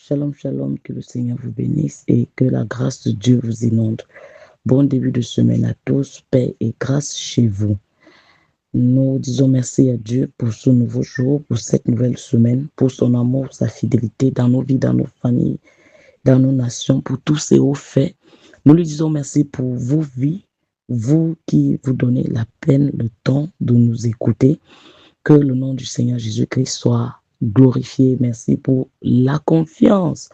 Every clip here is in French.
Shalom, shalom, que le Seigneur vous bénisse et que la grâce de Dieu vous inonde. Bon début de semaine à tous, paix et grâce chez vous. Nous disons merci à Dieu pour ce nouveau jour, pour cette nouvelle semaine, pour son amour, sa fidélité dans nos vies, dans nos familles, dans nos nations, pour tous ces hauts faits. Nous lui disons merci pour vos vies, vous qui vous donnez la peine, le temps de nous écouter. Que le nom du Seigneur Jésus-Christ soit glorifié. Merci pour la confiance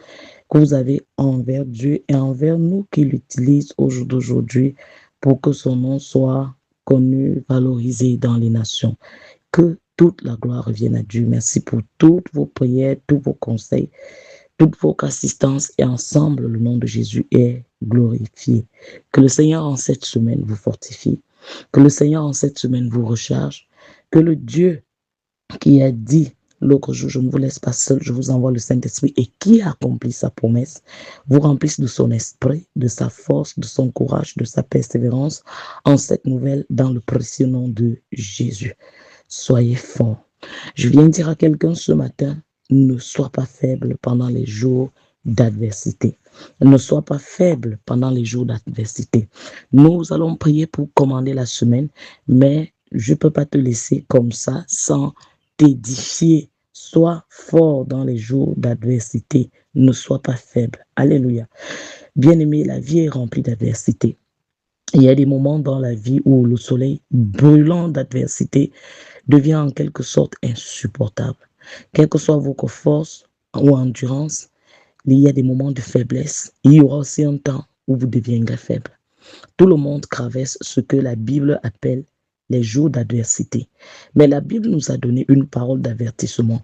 que vous avez envers Dieu et envers nous qui l'utilisent au jour d'aujourd'hui pour que son nom soit connu, valorisé dans les nations. Que toute la gloire revienne à Dieu. Merci pour toutes vos prières, tous vos conseils, toute votre assistance et ensemble, le nom de Jésus est glorifié. Que le Seigneur en cette semaine vous fortifie. Que le Seigneur en cette semaine vous recharge. Que le Dieu qui a dit l'autre jour, je ne vous laisse pas seul, je vous envoie le Saint-Esprit et qui accomplit sa promesse, vous remplisse de son esprit, de sa force, de son courage, de sa persévérance en cette nouvelle dans le précieux nom de Jésus. Soyez forts. Je viens dire à quelqu'un ce matin, ne sois pas faible pendant les jours d'adversité. Ne sois pas faible pendant les jours d'adversité. Nous allons prier pour commander la semaine, mais je ne peux pas te laisser comme ça sans t'édifier. Sois fort dans les jours d'adversité. Ne sois pas faible. Alléluia. Bien-aimé, la vie est remplie d'adversité. Il y a des moments dans la vie où le soleil brûlant d'adversité devient en quelque sorte insupportable. Quelle que soit votre force ou endurance, il y a des moments de faiblesse. Il y aura aussi un temps où vous deviendrez faible. Tout le monde traverse ce que la Bible appelle les jours d'adversité. Mais la Bible nous a donné une parole d'avertissement.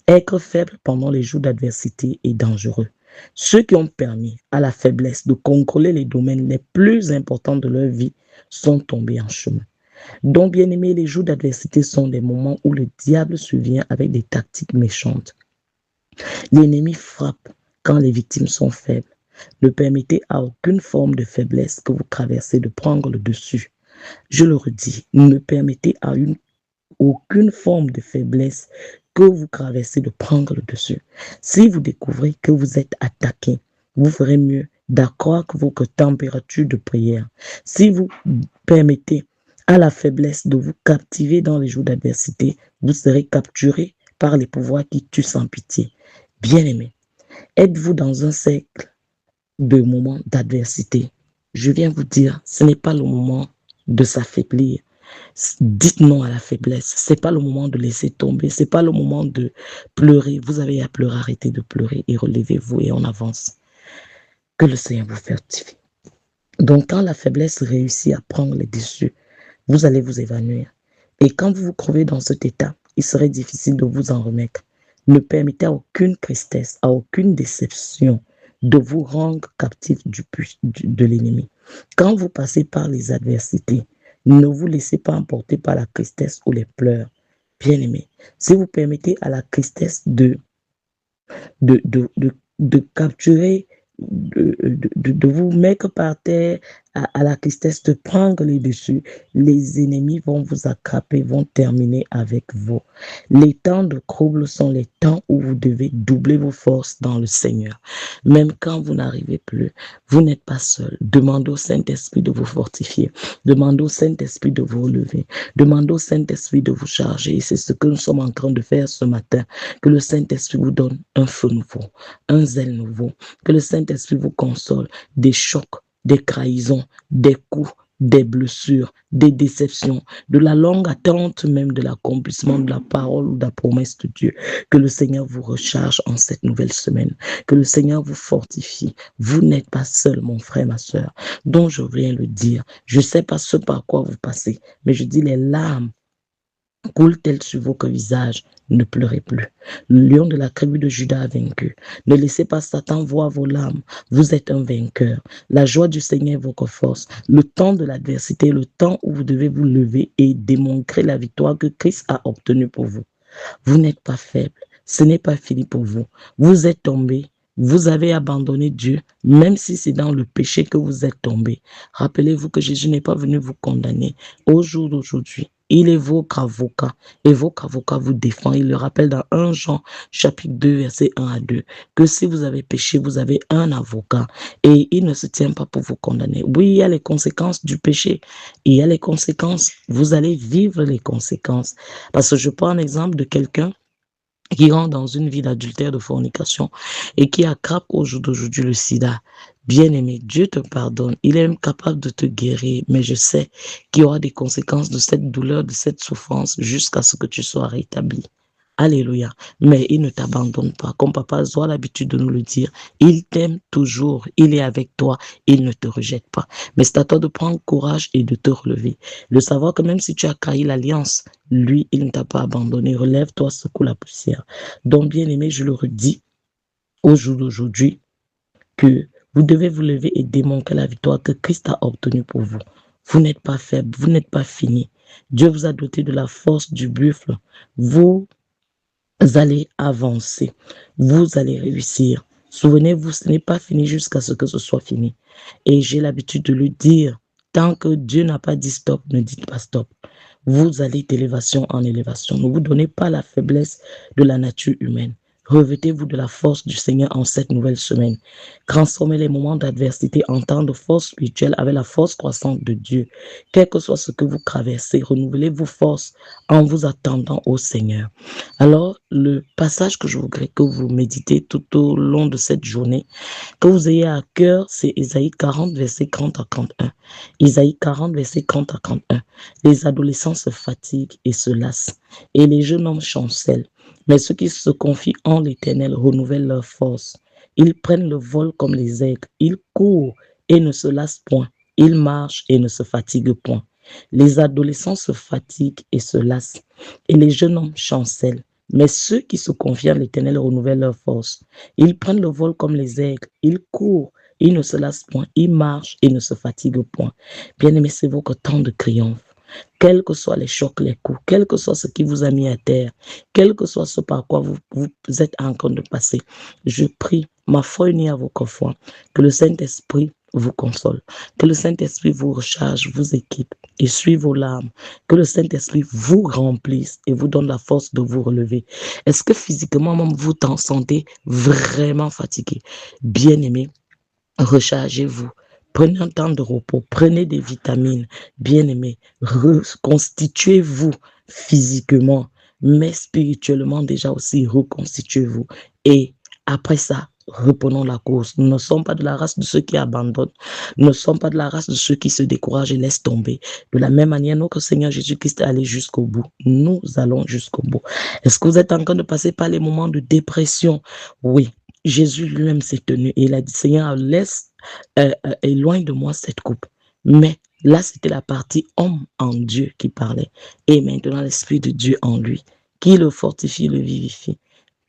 Être faible pendant les jours d'adversité est dangereux. Ceux qui ont permis à la faiblesse de contrôler les domaines les plus importants de leur vie sont tombés en chemin. Donc, bien aimé, les jours d'adversité sont des moments où le diable survient avec des tactiques méchantes. L'ennemi frappe quand les victimes sont faibles. Ne permettez à aucune forme de faiblesse que vous traversez de prendre le dessus. Je le redis, ne permettez à aucune forme de faiblesse que vous traversez de prendre le dessus. Si vous découvrez que vous êtes attaqué, vous ferez mieux d'accroître votre température de prière. Si vous permettez à la faiblesse de vous captiver dans les jours d'adversité, vous serez capturé par les pouvoirs qui tuent sans pitié. Bien-aimés, êtes-vous dans un cercle de moments d'adversité? Je viens vous dire, ce n'est pas le moment de s'affaiblir. Dites non à la faiblesse. C'est pas le moment de laisser tomber. C'est pas le moment de pleurer. Vous avez à pleurer, arrêtez de pleurer et relevez-vous et on avance. Que le Seigneur vous fortifie. Donc, quand la faiblesse réussit à prendre les dessus, vous allez vous évanouir. Et quand vous vous trouvez dans cet état, il serait difficile de vous en remettre. Ne permettez à aucune tristesse, à aucune déception de vous rendre captif de l'ennemi. Quand vous passez par les adversités, ne vous laissez pas emporter par la tristesse ou les pleurs. Bien-aimés, si vous permettez à la tristesse de capturer, de vous mettre par terre, à la tristesse de prendre les dessus, les ennemis vont vous attraper, vont terminer avec vous. Les temps de trouble sont les temps où vous devez doubler vos forces dans le Seigneur. Même quand vous n'arrivez plus, vous n'êtes pas seul. Demandez au Saint-Esprit de vous fortifier. Demandez au Saint-Esprit de vous relever. Demandez au Saint-Esprit de vous charger. Et c'est ce que nous sommes en train de faire ce matin. Que le Saint-Esprit vous donne un feu nouveau, un zèle nouveau. Que le Saint-Esprit vous console des chocs, des trahisons, des coups, des blessures, des déceptions, de la longue attente même de l'accomplissement de la parole ou de la promesse de Dieu. Que le Seigneur vous recharge en cette nouvelle semaine. Que le Seigneur vous fortifie. Vous n'êtes pas seul, mon frère, ma soeur, dont je viens le dire. Je ne sais pas ce par quoi vous passez, mais je dis les larmes coule-t-elle sur votre visage? Ne pleurez plus. Le lion de la tribu de Juda a vaincu. Ne laissez pas Satan voir vos larmes. Vous êtes un vainqueur. La joie du Seigneur est votre force. Le temps de l'adversité, le temps où vous devez vous lever et démontrer la victoire que Christ a obtenue pour vous. Vous n'êtes pas faible. Ce n'est pas fini pour vous. Vous êtes tombé. Vous avez abandonné Dieu, même si c'est dans le péché que vous êtes tombé. Rappelez-vous que Jésus n'est pas venu vous condamner. Au jour d'aujourd'hui, Il est votre avocat et votre avocat vous défend. Il le rappelle dans 1 Jean chapitre 2 verset 1 à 2 que si vous avez péché, vous avez un avocat et il ne se tient pas pour vous condamner. Oui, il y a les conséquences du péché. Il y a les conséquences. Vous allez vivre les conséquences. Parce que je prends un exemple de quelqu'un qui rentre dans une vie d'adultère, de fornication et qui attrape au jour d'aujourd'hui le sida. Bien-aimé, Dieu te pardonne. Il est même capable de te guérir, mais je sais qu'il y aura des conséquences de cette douleur, de cette souffrance jusqu'à ce que tu sois rétabli. Alléluia. Mais il ne t'abandonne pas. Comme papa a l'habitude de nous le dire, il t'aime toujours. Il est avec toi. Il ne te rejette pas. Mais c'est à toi de prendre courage et de te relever. De savoir que même si tu as trahi l'alliance, lui, il ne t'a pas abandonné. Relève-toi, secoue la poussière. Donc, bien aimé, je le redis au jour d'aujourd'hui que vous devez vous lever et démontrer la victoire que Christ a obtenue pour vous. Vous n'êtes pas faible, vous n'êtes pas fini. Dieu vous a doté de la force du buffle. Vous allez avancer. Vous allez réussir. Souvenez-vous, ce n'est pas fini jusqu'à ce que ce soit fini. Et j'ai l'habitude de le dire. Tant que Dieu n'a pas dit stop, ne dites pas stop. Vous allez d'élévation en élévation. Ne vous donnez pas la faiblesse de la nature humaine. Revêtez-vous de la force du Seigneur en cette nouvelle semaine. Transformez les moments d'adversité en temps de force spirituelle avec la force croissante de Dieu. Quel que soit ce que vous traversez, renouvelez vos forces en vous attendant au Seigneur. Alors, le passage que je voudrais que vous méditez tout au long de cette journée, que vous ayez à cœur, c'est Isaïe 40, verset 30 à 31. Isaïe 40, verset 30 à 31. Les adolescents se fatiguent et se lassent, et les jeunes hommes chancellent. Mais ceux qui se confient en l'Éternel renouvellent leur force. Ils prennent le vol comme les aigles. Ils courent et ne se lassent point. Ils marchent et ne se fatiguent point. Les adolescents se fatiguent et se lassent, et les jeunes hommes chancellent. Mais ceux qui se confient en l'Éternel renouvellent leur force. Ils prennent le vol comme les aigles. Ils courent, ils ne se lassent point. Ils marchent et ne se fatiguent point. Bien-aimés, c'est votre temps de triomphe. Quels que soient les chocs, les coups, quel que soit ce qui vous a mis à terre, quel que soit ce par quoi vous êtes en train de passer, je prie, ma foi unie à votre foi, que le Saint-Esprit vous console, que le Saint-Esprit vous recharge, vous équipe, essuie vos larmes, que le Saint-Esprit vous remplisse et vous donne la force de vous relever. Est-ce que physiquement même vous vous sentez vraiment fatigué? Bien-aimé, rechargez-vous. Prenez un temps de repos, prenez des vitamines, bien-aimés, reconstituez-vous physiquement, mais spirituellement déjà aussi, reconstituez-vous. Et après ça, reprenons la course. Nous ne sommes pas de la race de ceux qui abandonnent. Nous ne sommes pas de la race de ceux qui se découragent et laissent tomber. De la même manière, notre Seigneur Jésus-Christ est allé jusqu'au bout. Nous allons jusqu'au bout. Est-ce que vous êtes en train de passer par les moments de dépression? Oui. Jésus lui-même s'est tenu et il a dit, Seigneur, laisse, éloigne de moi cette coupe. Mais là, c'était la partie homme en Dieu qui parlait. Et maintenant, l'Esprit de Dieu en lui, qui le fortifie, le vivifie.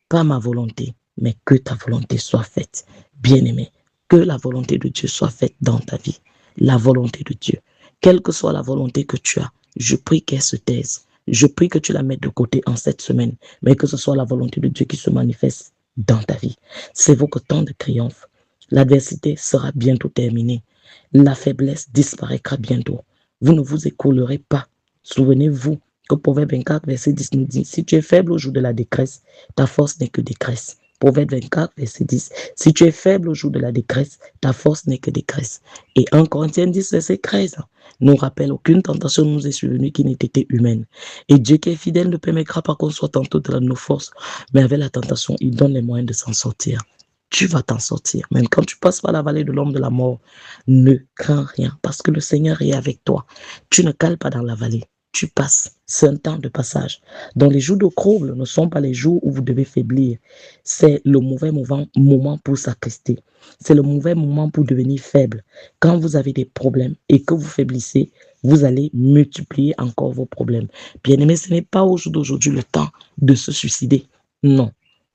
Pas ma volonté, mais que ta volonté soit faite. Bien-aimé, que la volonté de Dieu soit faite dans ta vie. La volonté de Dieu. Quelle que soit la volonté que tu as, je prie qu'elle se taise. Je prie que tu la mettes de côté en cette semaine, mais que ce soit la volonté de Dieu qui se manifeste dans ta vie. C'est votre temps de triomphe. L'adversité sera bientôt terminée. La faiblesse disparaîtra bientôt. Vous ne vous écoulerez pas. Souvenez-vous que Proverbe 24, verset 10 nous dit, si tu es faible au jour de la détresse, ta force n'est que détresse. Proverbe 24, verset 10, si tu es faible au jour de la détresse, ta force n'est que détresse. Et 1 Corinthiens 10, verset 13, nous rappelle aucune tentation nous est survenue qui n'ait été humaine. Et Dieu qui est fidèle ne permettra pas qu'on soit tantôt de nos forces, mais avec la tentation, il donne les moyens de s'en sortir. Tu vas t'en sortir. Même quand tu passes par la vallée de l'ombre de la mort, ne crains rien parce que le Seigneur est avec toi. Tu ne cales pas dans la vallée. Tu passes. C'est un temps de passage. Donc les jours de trouble ne sont pas les jours où vous devez faiblir. C'est le mauvais moment pour s'acquister. C'est le mauvais moment pour devenir faible. Quand vous avez des problèmes et que vous faiblissez, vous allez multiplier encore vos problèmes. Bien-aimé, ce n'est pas au jour d'aujourd'hui le temps de se suicider. Non.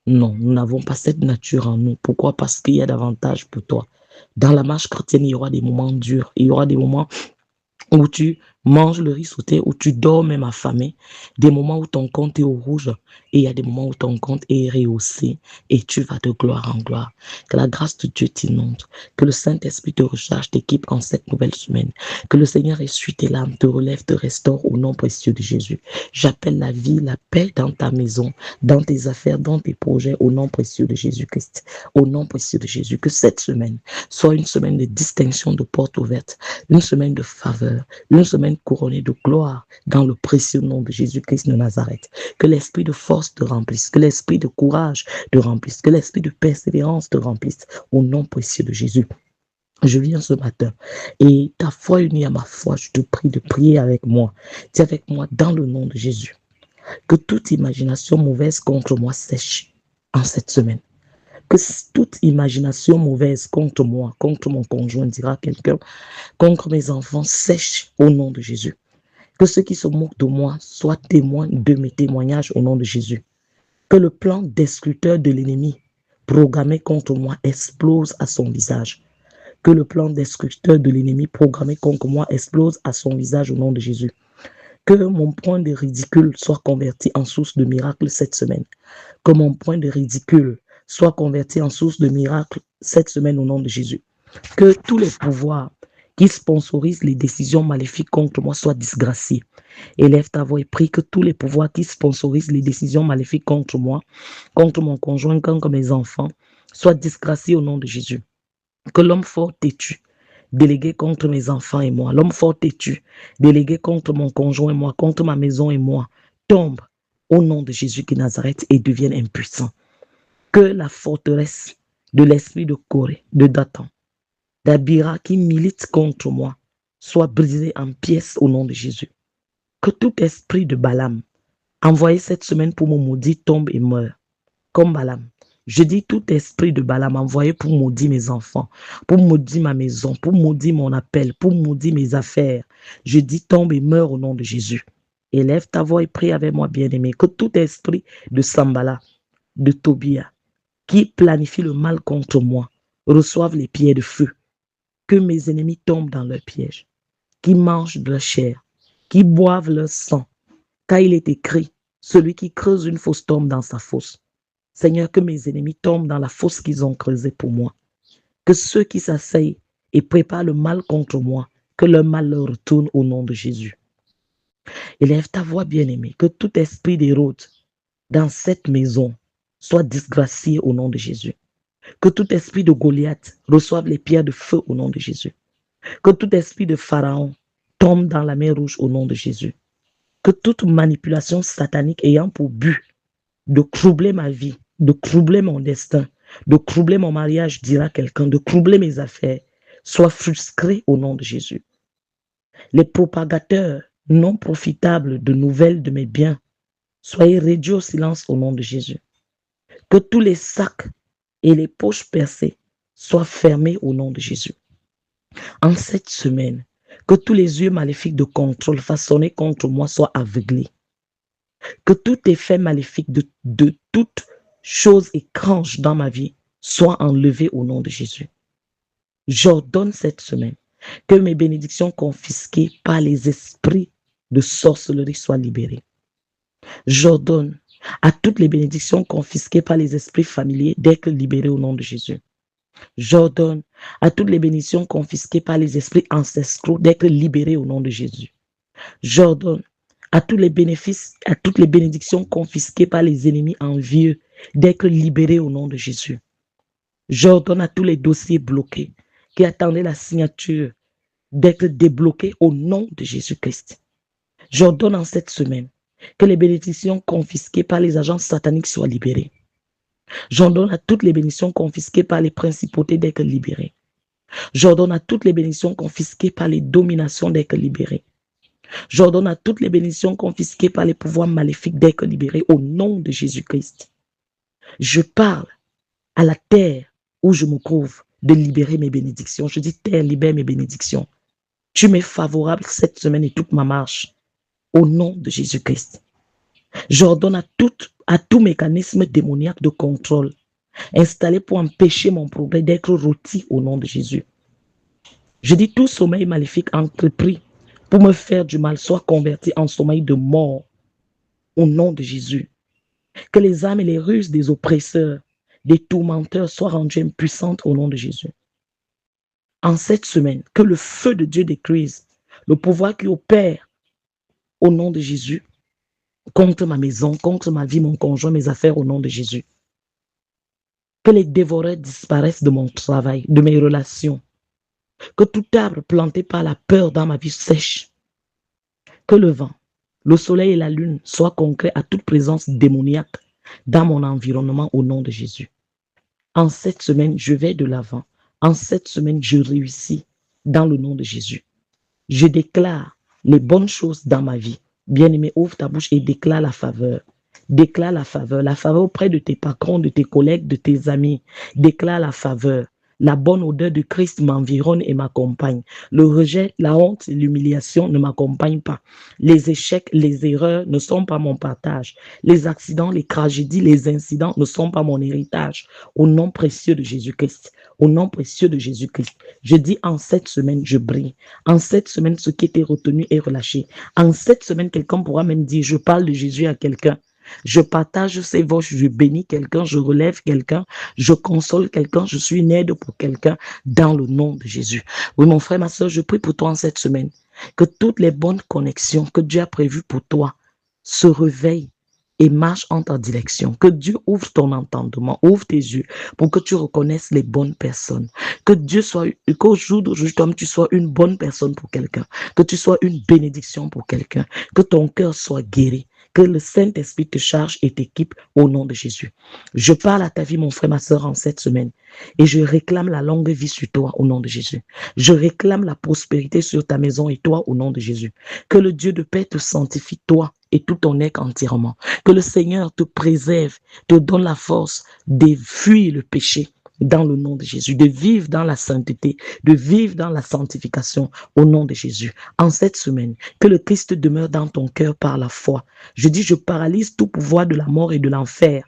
Non, nous n'avons pas cette nature en nous. Pourquoi? Parce qu'il y a davantage pour toi. Dans la marche chrétienne, il y aura des moments durs. Il y aura des moments où tu manges le riz sauté ou tu dors même affamé, des moments où ton compte est au rouge et il y a des moments où ton compte est rehaussé et tu vas de gloire en gloire. Que la grâce de Dieu t'inonde, que le Saint-Esprit te recharge, t'équipe en cette nouvelle semaine, que le Seigneur essuie tes larmes, te relève, te restaure au nom précieux de Jésus. J'appelle la vie, la paix dans ta maison, dans tes affaires, dans tes projets, au nom précieux de Jésus-Christ, au nom précieux de Jésus. Que cette semaine soit une semaine de distinction, de portes ouvertes, une semaine de faveur, une semaine couronnée de gloire dans le précieux nom de Jésus-Christ de Nazareth. Que l'esprit de force te remplisse, que l'esprit de courage te remplisse, que l'esprit de persévérance te remplisse au nom précieux de Jésus. Je viens ce matin et ta foi unie à ma foi, je te prie de prier avec moi. Dis avec moi dans le nom de Jésus. Que toute imagination mauvaise contre moi sèche en cette semaine. Que toute imagination mauvaise contre moi, contre mon conjoint, dira quelqu'un, contre mes enfants, sèche au nom de Jésus. Que ceux qui se moquent de moi soient témoins de mes témoignages au nom de Jésus. Que le plan destructeur de l'ennemi programmé contre moi explose à son visage. Que le plan destructeur de l'ennemi programmé contre moi explose à son visage au nom de Jésus. Que mon point de ridicule soit converti en source de miracle cette semaine. Que mon point de ridicule soit converti en source de miracle cette semaine au nom de Jésus. Que tous les pouvoirs qui sponsorisent les décisions maléfiques contre moi soient disgraciés. Élève ta voix et prie que tous les pouvoirs qui sponsorisent les décisions maléfiques contre moi, contre mon conjoint, contre mes enfants, soient disgraciés au nom de Jésus. Que l'homme fort têtu, délégué contre mes enfants et moi, l'homme fort têtu, délégué contre mon conjoint et moi, contre ma maison et moi, tombe au nom de Jésus qui Nazareth et devienne impuissant. Que la forteresse de l'esprit de Corée, de Dathan, d'Abira qui milite contre moi soit brisée en pièces au nom de Jésus. Que tout esprit de Balaam envoyé cette semaine pour me maudire tombe et meure, comme Balaam. Je dis tout esprit de Balaam envoyé pour maudire mes enfants, pour maudire ma maison, pour maudire mon appel, pour maudire mes affaires. Je dis tombe et meurt au nom de Jésus. Élève ta voix et prie avec moi, bien-aimé. Que tout esprit de Sambala, de Tobia, qui planifie le mal contre moi, reçoive les pierres de feu. Que mes ennemis tombent dans leur piège, qui mangent de leur chair, qui boivent leur sang. Car il est écrit, celui qui creuse une fosse tombe dans sa fosse. Seigneur, que mes ennemis tombent dans la fosse qu'ils ont creusée pour moi. Que ceux qui s'asseyent et préparent le mal contre moi, que leur mal leur retourne au nom de Jésus. Élève ta voix, bien-aimée, que tout esprit d'Hérode dans cette maison soit disgracié au nom de Jésus. Que tout esprit de Goliath reçoive les pierres de feu au nom de Jésus. Que tout esprit de Pharaon tombe dans la mer rouge au nom de Jésus. Que toute manipulation satanique ayant pour but de troubler ma vie, de troubler mon destin, de troubler mon mariage, dira quelqu'un, de troubler mes affaires, soit frustrée au nom de Jésus. Les propagateurs non profitables de nouvelles de mes biens, soyez réduits au silence au nom de Jésus. Que tous les sacs et les poches percées soient fermés au nom de Jésus. En cette semaine, que tous les yeux maléfiques de contrôle façonnés contre moi soient aveuglés. Que tout effet maléfique de toute chose étrange dans ma vie soit enlevé au nom de Jésus. J'ordonne cette semaine que mes bénédictions confisquées par les esprits de sorcellerie soient libérées. J'ordonne à toutes les bénédictions confisquées par les esprits familiers d'être libérées au nom de Jésus. J'ordonne à toutes les bénédictions confisquées par les esprits ancestraux d'être libérées au nom de Jésus. J'ordonne à tous les bénéfices, à toutes les bénédictions confisquées par les ennemis envieux d'être libérés au nom de Jésus. J'ordonne à tous les dossiers bloqués qui attendaient la signature d'être débloqués au nom de Jésus-Christ. J'ordonne en cette semaine que les bénédictions confisquées par les agents sataniques soient libérées. J'ordonne à toutes les bénédictions confisquées par les principautés d'être libérées. J'ordonne à toutes les bénédictions confisquées par les dominations d'être libérées. J'ordonne à toutes les bénédictions confisquées par les pouvoirs maléfiques d'être libérées au nom de Jésus-Christ. Je parle à la terre où je me trouve de libérer mes bénédictions. Je dis, terre, libère mes bénédictions. Tu m'es favorable cette semaine et toute ma marche au nom de Jésus-Christ. J'ordonne à tout mécanisme démoniaque de contrôle installé pour empêcher mon progrès d'être rôti au nom de Jésus. Je dis tout sommeil maléfique entrepris pour me faire du mal soient convertis en sommeil de mort au nom de Jésus. Que les âmes et les ruses des oppresseurs, des tourmenteurs soient rendues impuissantes au nom de Jésus. En cette semaine, que le feu de Dieu détruise le pouvoir qui opère au nom de Jésus contre ma maison, contre ma vie, mon conjoint, mes affaires au nom de Jésus. Que les dévoreurs disparaissent de mon travail, de mes relations. Que tout arbre planté par la peur dans ma vie sèche. Que le vent, le soleil et la lune soient concrets à toute présence démoniaque dans mon environnement au nom de Jésus. En cette semaine, je vais de l'avant. En cette semaine, je réussis dans le nom de Jésus. Je déclare les bonnes choses dans ma vie. Bien-aimé, ouvre ta bouche et déclare la faveur. Déclare la faveur auprès de tes patrons, de tes collègues, de tes amis. Déclare la faveur. La bonne odeur de Christ m'environne et m'accompagne. Le rejet, la honte, l'humiliation ne m'accompagnent pas. Les échecs, les erreurs ne sont pas mon partage. Les accidents, les tragédies, les incidents ne sont pas mon héritage. Au nom précieux de Jésus-Christ. Au nom précieux de Jésus-Christ. Je dis en cette semaine, je brille. En cette semaine, ce qui était retenu est relâché. En cette semaine, quelqu'un pourra même dire, je parle de Jésus à quelqu'un. Je partage ces voix, je bénis quelqu'un, je relève quelqu'un, je console quelqu'un, je suis une aide pour quelqu'un dans le nom de Jésus. Oui, mon frère, ma soeur, je prie pour toi en cette semaine. Que toutes les bonnes connexions que Dieu a prévues pour toi se réveillent et marchent en ta direction. Que Dieu ouvre ton entendement, ouvre tes yeux pour que tu reconnaisses les bonnes personnes. Que Dieu soit, qu'au jour d'aujourd'hui, tu sois une bonne personne pour quelqu'un. Que tu sois une bénédiction pour quelqu'un. Que ton cœur soit guéri. Que le Saint-Esprit te charge et t'équipe au nom de Jésus. Je parle à ta vie, mon frère, ma soeur, en cette semaine. Et je réclame la longue vie sur toi au nom de Jésus. Je réclame la prospérité sur ta maison et toi au nom de Jésus. Que le Dieu de paix te sanctifie, toi et tout ton être entièrement. Que le Seigneur te préserve, te donne la force de fuir le péché dans le nom de Jésus, de vivre dans la sainteté, de vivre dans la sanctification au nom de Jésus. En cette semaine, que le Christ demeure dans ton cœur par la foi. Je dis, je paralyse tout pouvoir de la mort et de l'enfer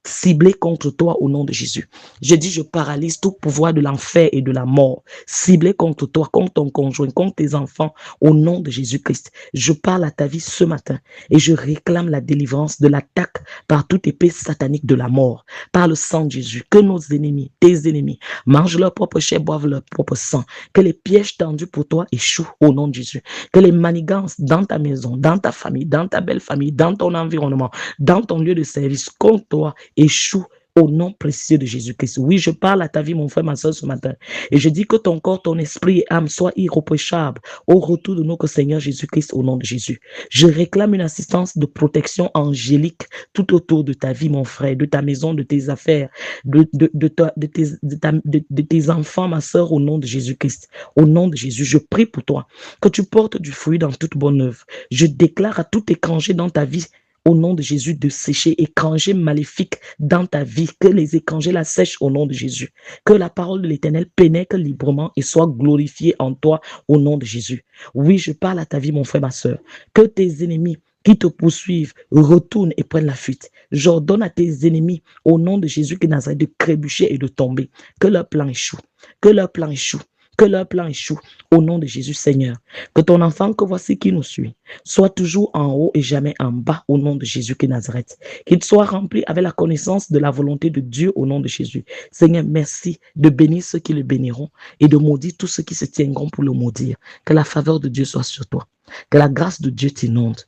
ciblé contre toi au nom de Jésus. Je dis, je paralyse tout pouvoir de l'enfer et de la mort ciblé contre toi, contre ton conjoint, contre tes enfants au nom de Jésus-Christ. Je parle à ta vie ce matin et je réclame la délivrance de l'attaque par toute épée satanique de la mort, par le sang de Jésus. Que nos ennemis, tes ennemis, mangent leur propre chair, boivent leur propre sang. Que les pièges tendus pour toi échouent au nom de Jésus. Que les manigances dans ta maison, dans ta famille, dans ta belle famille, dans ton environnement, dans ton lieu de service, contre toi, échoue au nom précieux de Jésus-Christ. Oui, je parle à ta vie, mon frère, ma soeur, ce matin. Et je dis que ton corps, ton esprit et âme soient irréprochables au retour de notre Seigneur Jésus-Christ au nom de Jésus. Je réclame une assistance de protection angélique tout autour de ta vie, mon frère, de ta maison, de tes affaires, de tes enfants, ma soeur, au nom de Jésus-Christ. Au nom de Jésus, je prie pour toi, que tu portes du fruit dans toute bonne œuvre. Je déclare à tout étranger dans ta vie, au nom de Jésus, de sécher, étrangers maléfiques dans ta vie, que les étrangers la sèchent au nom de Jésus, que la parole de l'Éternel pénètre librement et soit glorifiée en toi au nom de Jésus. Oui, je parle à ta vie, mon frère, ma soeur, que tes ennemis qui te poursuivent retournent et prennent la fuite. J'ordonne à tes ennemis, au nom de Jésus qui Nazareth, de trébucher et de tomber, que leur plan échoue, que leur plan échoue. Que leur plan échoue au nom de Jésus, Seigneur. Que ton enfant que voici qui nous suit soit toujours en haut et jamais en bas au nom de Jésus qui Nazareth. Qu'il soit rempli avec la connaissance de la volonté de Dieu au nom de Jésus. Seigneur, merci de bénir ceux qui le béniront et de maudire tous ceux qui se tiendront pour le maudire. Que la faveur de Dieu soit sur toi. Que la grâce de Dieu t'inonde.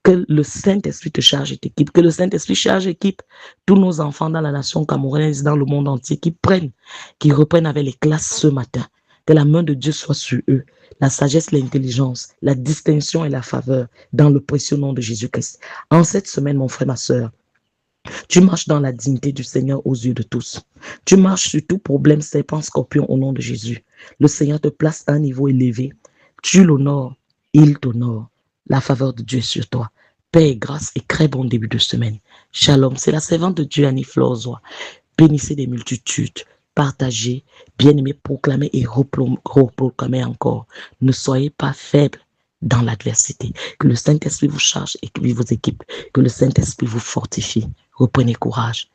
Que le Saint-Esprit te charge et t'équipe. Que le Saint-Esprit charge et équipe tous nos enfants dans la nation camerounaise, dans le monde entier, qui reprennent avec les classes ce matin. Que la main de Dieu soit sur eux, la sagesse, l'intelligence, la distinction et la faveur dans le précieux nom de Jésus-Christ. En cette semaine, mon frère, ma soeur, tu marches dans la dignité du Seigneur aux yeux de tous. Tu marches sur tout problème, serpent, scorpion au nom de Jésus. Le Seigneur te place à un niveau élevé. Tu l'honores, il t'honore. La faveur de Dieu est sur toi. Paix et grâce et très bon début de semaine. Shalom, c'est la servante de Dieu, Annie Florzois. Bénissez des multitudes. Partagez, bien-aimés, proclamez et reproclamez encore. Ne soyez pas faibles dans l'adversité. Que le Saint-Esprit vous charge et qu'il vous équipe. Que le Saint-Esprit vous fortifie. Reprenez courage.